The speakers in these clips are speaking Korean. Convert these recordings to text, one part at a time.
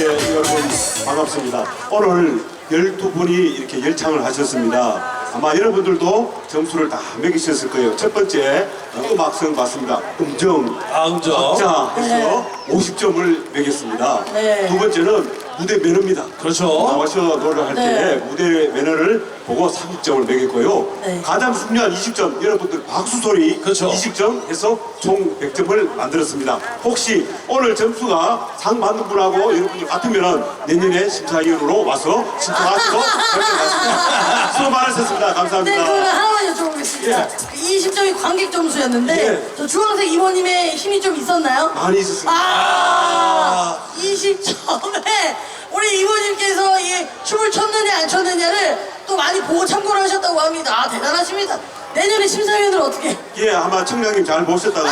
여러분 반갑습니다. 오늘 12분이 이렇게 열창을 하셨습니다. 아마 여러분들도 점수를 다 매기셨을 거예요. 첫 번째 음악성 봤습니다. 음정, 음정. 박자 해서 50점을 매겼습니다. 네. 두 번째는 무대 매너입니다. 그렇죠. 나와서 노래를 할 때 네. 무대 매너를 보고 30점을 매겼고요. 네. 가장 중요한 20점, 여러분들 박수 소리 그렇죠. 20점 해서 총 100점을 만들었습니다. 혹시 오늘 점수가 상 받는 분하고 여러분이 같으면 내년에 심사위원으로 와서 신청하시고 그렇게 맞습니다. 수고 많으셨습니다. 네, 감사합니다. 그러면 하나만 여쭤보겠습니다. 20점이 관객 점수였는데 예. 저 주황색 이모님의 힘이 좀 있었나요? 많이 있었습니다. 20점에 우리 이모님께서 이 춤을 췄느냐 안 췄느냐를 또 많이 보고 참고를 하셨다고 합니다. 대단하십니다. 내년에 심사위원들 어떻게? 예, 아마 청량님 잘 보셨다가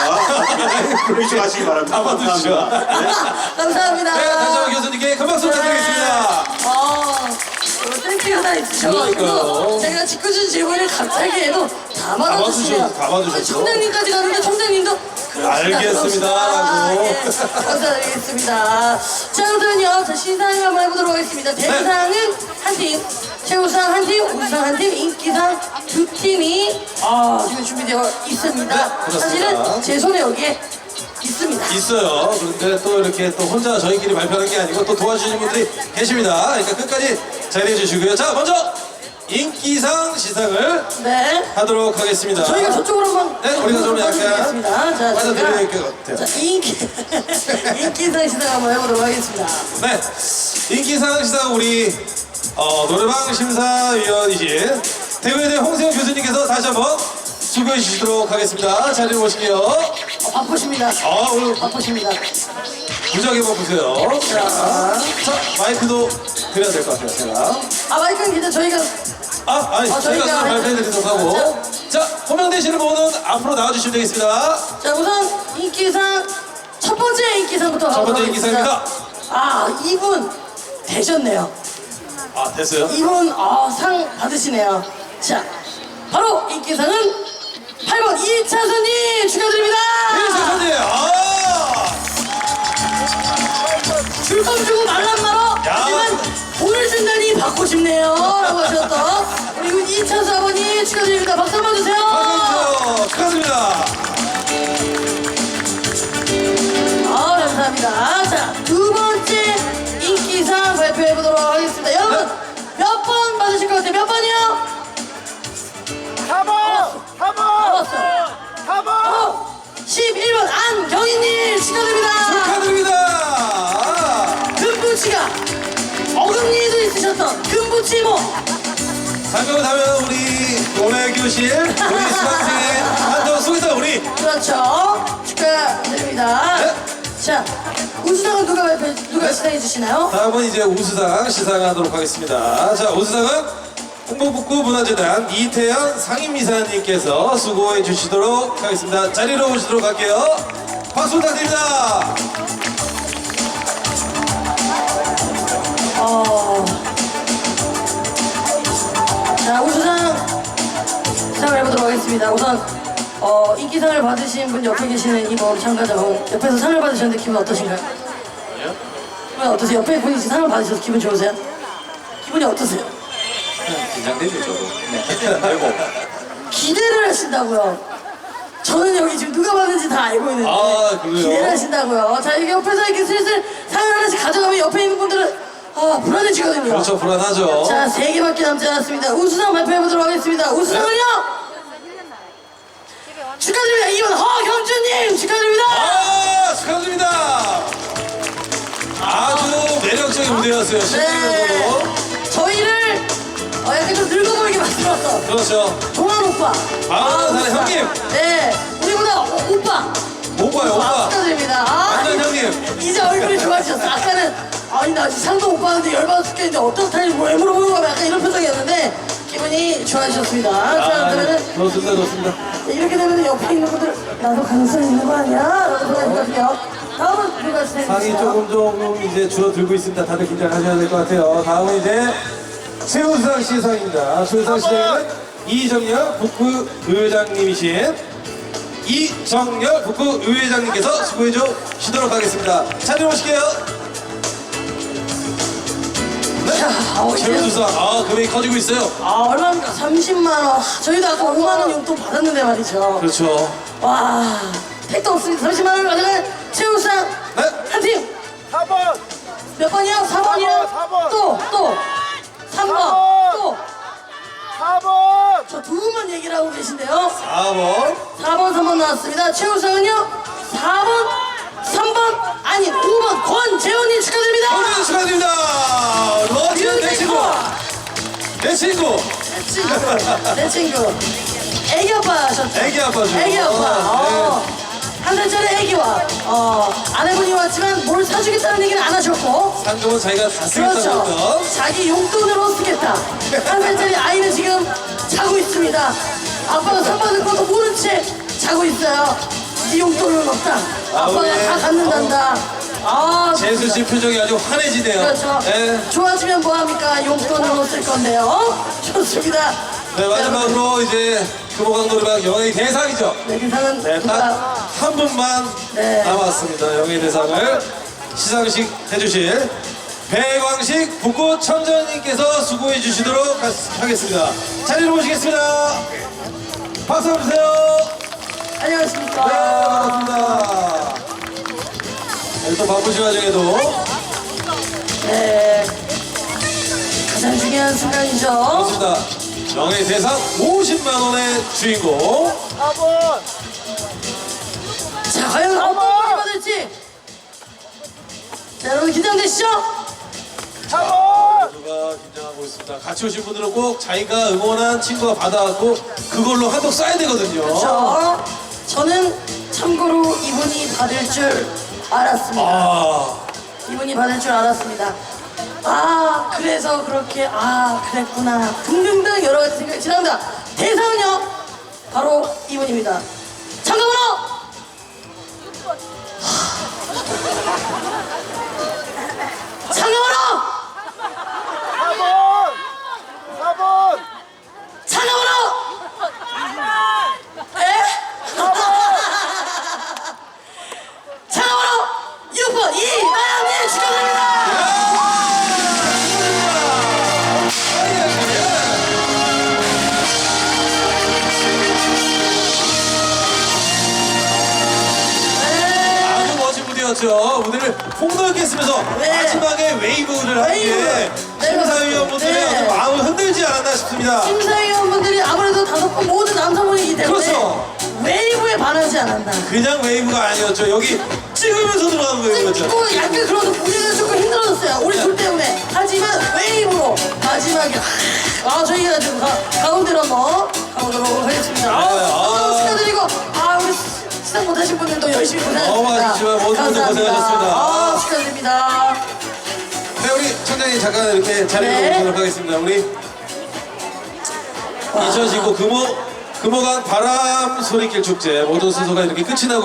이쪽하시기 바랍니다. 다 받으시죠. 감사합니다. 네, 다시 한번 교수님께 큰 박수 부탁드리겠습니다. 센스가 하나 있으셔가지고 그러니까요. 제가 짓궂은 질문을 갑자기 해도 다 받아주시네요. 다 받으셨죠. 총장님까지 가는데 총장님도 알겠습니다. 라고. 예, 감사드리겠습니다. 자, 그러면요, 자, 시상을 한번 해보도록 하겠습니다. 대상은 한 팀, 최우상 한 팀, 우수상 한 팀, 인기상 두 팀이 지금 준비되어 있습니다. 그렇습니다. 사실은 제 손에 여기에 있습니다. 있어요. 그런데 또 이렇게 또 혼자 저희끼리 발표하는 게 아니고 또 도와주시는 분들이 계십니다. 그러니까 끝까지 자리해 주시고요. 자, 먼저 인기상 시상을 네. 하도록 하겠습니다. 저희가 저쪽으로 한번 네, 우리가 좀 약간 빠져드리겠습니다. 자, 빠져드릴 것 같아요. 자, 인기상 시상 한번 해보도록 하겠습니다. 네, 인기상 시상 우리 노래방 심사위원이신 대구의대 홍세영 교수님께서 다시 한번 수고해 주시도록 하겠습니다. 자리에 모실게요. 바쁘십니다. 오늘 바쁘십니다. 무지하게 바쁘세요. 자, 마이크도 드려야 될 것 같아요, 제가. 마이크는 괜찮아. 저희가 저희가 저희가 발표해드리도록 하고. 자, 호명되시는 분은 앞으로 나와주시면 되겠습니다. 자, 우선 인기상 첫 번째 인기상부터 첫 번째 가보도록 인기상입니다. 하겠습니다. 이분 되셨네요. 됐어요. 이분 상 받으시네요. 자, 바로 인기상은 8번 이차선님 축하드립니다. 이사선님, 줄 건 주고 말란 말어. 하지만 돈을 준다니 받고 싶네요. 라고 하셨던 그리고 이차수 아버님 축하드립니다. 박수 한번 주세요. 반갑습니다. 축하드립니다. 감사합니다. 자, 두 번째 인기상 발표해 보도록 하겠습니다. 여러분, 몇 번 받으실 것 같아요? 몇 번이요? 4번! 11번 안경희님 축하드립니다. 축하드립니다. 금부치가 어금니에도 있으셨던 금부치모. 상금을 타면 우리 노래교실, 우리 수강생의 한정 수고했다 우리. 그렇죠. 축하드립니다. 네. 자, 우수상은 누가 시상해 주시나요? 다음은 이제 우수상 시상하도록 하겠습니다. 자, 우수상은 홍보북구 문화재단 이태현 상임이사님께서 수고해 주시도록 하겠습니다. 자리로 오시도록 할게요. 박수 부탁드립니다. 자, 우수상 시상을 해보도록 하겠습니다. 우선 인기상을 받으신 분 옆에 계시는 이번 참가자분 옆에서 상을 받으셨는데 기분 어떠신가요? 기분 어떠세요? 옆에 분이 상을 받으셔서 기분 좋으세요? 기분이 어떠세요? 긴장되죠, 저도. 기대를 하신다고요. 저는 여기 지금 누가 받는지 다 알고 있는데 그래요? 기대를 하신다고요. 자, 여기 옆에서 이렇게 슬슬 상을 하나씩 가져가면 옆에 있는 분들은 불안해지거든요. 그렇죠, 불안하죠. 자, 3개밖에 남지 않았습니다. 우수상 발표해보도록 하겠습니다. 우수상은요? 축하드립니다. 2번 허경준님 축하드립니다. 축하드립니다. 아주 매력적인 무대였어요. 신나는 저희를 약간 좀 늙어 보이게 만들었어. 그렇죠. 동안 오빠. 40살의 형님. 네, 우리보다 오빠. 오빠요, 오빠. 축하드립니다. 완전 형님. 이제 얼굴이 좋아지셨어. 아까는 나 상도 못 받는데 열받아 죽겠는데 어떤 스타일이 왜 물어보는 거야? 약간 이런 표정이었는데 기분이 좋아지셨습니다. 자, 그러면은 좋습니다, 좋습니다. 이렇게 되면 옆에 있는 분들 나도 가능성이 있는 거 아니야? 라고 생각하거든요. 다음은 누가 상이 시작해주세요. 조금 이제 줄어들고 있습니다. 다들 긴장하셔야 될 것 같아요. 다음은 이제 최우상 시상입니다. 최우상 시상은 이정열 북구 의회장님이신 이정열 북구 의회장님께서 수고해 주시도록 하겠습니다. 자리로 오실게요. 최우수상 금액이 커지고 있어요. 얼마입니까? 30만원. 저희도 아까 5만원 용돈 받았는데 말이죠. 그렇죠. 와, 택도 없습니다. 30만원을 가져간 최우수상 네? 한 팀. 4번! 몇 번이요? 4번이요? 4번. 또 3번 4번. 또 4번! 저 두 분만 얘기를 하고 계신데요. 4번. 4번 3번 나왔습니다. 최우수상은요 4번 3번 아니 5번 권재훈님 축하드립니다. 오늘 축하드립니다. 너지은 내 친구. 내 친구. 내 친구 애기 아빠 하셨죠? 애기 아빠죠. 애기 아빠. 한 살짜리 애기와 아내분이 왔지만 뭘 사주겠다는 얘기는 안 하셨고, 상금은 자기가 다 쓰겠다고 그렇죠. 했던. 자기 용돈으로 쓰겠다. 한 살짜리 아이는 지금 자고 있습니다. 아빠가 상 받을 것도 모른 채 자고 있어요. 네 용돈은 없다. 아빠가 네. 다 갖는단다. 재수 씨 표정이 아주 환해지네요. 그렇죠. 네. 좋아지면 뭐합니까? 용돈으로 쓸 건데요. 좋습니다. 네, 마지막으로 이제 금호강 노래방 영예의 대상이죠. 네, 대상은 네, 누가? 딱 한 분만 네. 남았습니다. 영예의 대상을 시상식 해주실 배광식 북구 첨전님께서 수고해 주시도록 하겠습니다. 자리로 모시겠습니다. 박수 한번 주세요. 안녕하십니까. 네, 반갑습니다. 네, 또 바쁘신 와중에도 네. 가장 중요한 순간이죠. 반갑습니다. 영예의 대상 50만 원의 주인공 4번! 자, 과연 어떤 분이 받을지. 자, 여러분 긴장되시죠? 4번! 누가 긴장하고 있습니다. 같이 오신 분들은 꼭 자기가 응원한 친구가 받아갖고 그걸로 한턱 쏴야 되거든요. 저는 참고로 이분이 받을 줄 알았습니다. 이분이 받을 줄 알았습니다. 그래서 그렇게 그랬구나 등등등 여러 가지 생각이 지납니다. 대상은요 바로 이분입니다. 참가번호 참가번호 4번! 4번! 참가번호 참가번호 6번 이나영님 축하드립니다. 아주 멋진 무대였죠. 무대를 폭넓게 쓰면서 네. 마지막에 웨이브를 한 게 네, 심사위원분들의 네. 아주 마음을 흔들지 않았나 싶습니다. 심사위원분들이 아무래도 5분 모두 남성분이기 때문에 그렇죠. 웨이브에 반하지 않았나. 그냥 웨이브가 아니었죠. 여기 찍으면서 들어가는 웨이브였죠. 찍고 약간 그래도 우리가 조금 힘들어졌어요. 우리 둘 때문에. 하지만 웨이브로 마지막에 저희가 지금 가운데로 한번 가보도록 하겠습니다. 너무 축하드리고 우리 시상 못하신 분들도 열심히 고생하셨습니다. 하시지만 모든 분들 감사합니다. 고생하셨습니다. 축하드립니다. 네, 우리 청장님 잠깐 이렇게 자리로 네. 오도록 하겠습니다. 우리 2019 금호강 바람 소리길 축제 모든 순서가 이렇게 끝이 나고